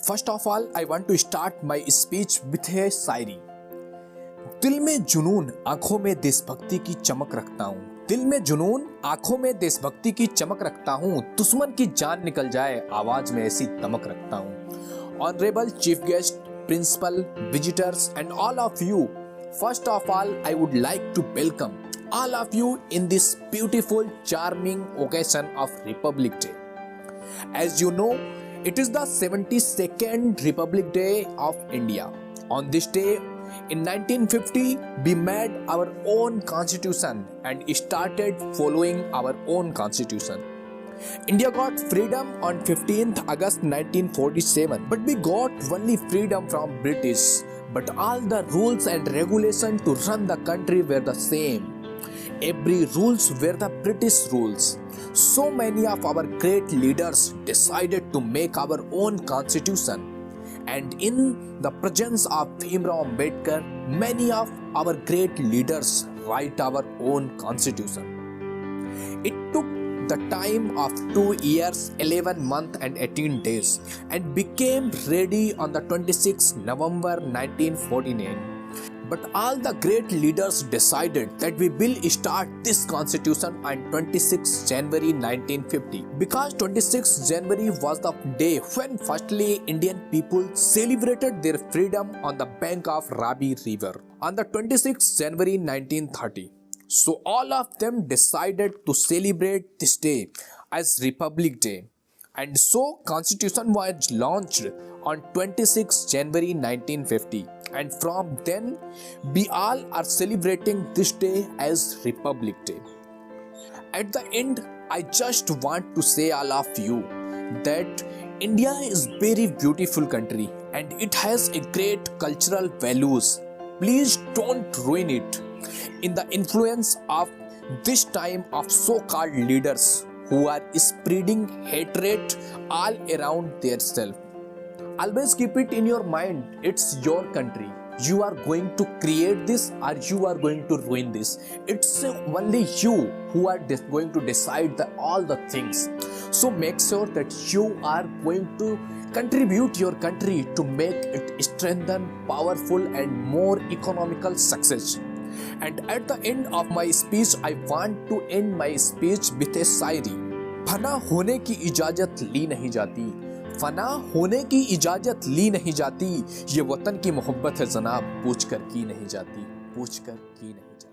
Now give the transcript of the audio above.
First of all, I want to start my speech with a शायरी। दिल में जुनून आंखों में देशभक्ति की चमक रखता हूँ। दिल में जुनून आंखों में देशभक्ति की चमक रखता हूँ। दुश्मन की जान निकल जाए आवाज में ऐसी दमक रखता हूँ। Honourable chief guest, principal, visitors and all of you, first of all I would like to welcome all of you in this beautiful charming occasion of Republic Day. As you know, it is the 72nd Republic Day of India. On this day in 1950 we made our own constitution and started following our own constitution. India got freedom on 15th August 1947, but we got only freedom from British. But all the rules and regulations to run the country were the same. Every rules were the British rules. So many of our great leaders decided to make our own constitution. And in the presence of Bhimrao Ambedkar, many of our great leaders write our own constitution. It took the time of 2 years, 11 months and 18 days and became ready on the 26th November 1949. But all the great leaders decided that we will start this constitution on 26th January 1950, because 26th January was the day when firstly Indian people celebrated their freedom on the bank of Ravi River on the 26th January 1930. So all of them decided to celebrate this day as Republic Day, and so Constitution was launched on 26 January 1950, and from then we all are celebrating this day as Republic Day. At the end, I just want to say all of you that India is very beautiful country and it has a great cultural values. Please don't ruin it in the influence of this time of so-called leaders who are spreading hatred all around themselves. Always keep it in your mind, it's your country. You are going to create this or you are going to ruin this. It's only you who are going to decide all the things. So make sure that you are going to contribute your country to make it strengthen, powerful and more economical success. And at the end of my speech, I want to end my speech with a शायरी। फना होने की इजाजत ली नहीं जाती, फना होने की इजाजत ली नहीं जाती, ये वतन की मोहब्बत है जनाब, पूछ कर की नहीं जाती, पूछ कर की नहीं जाती।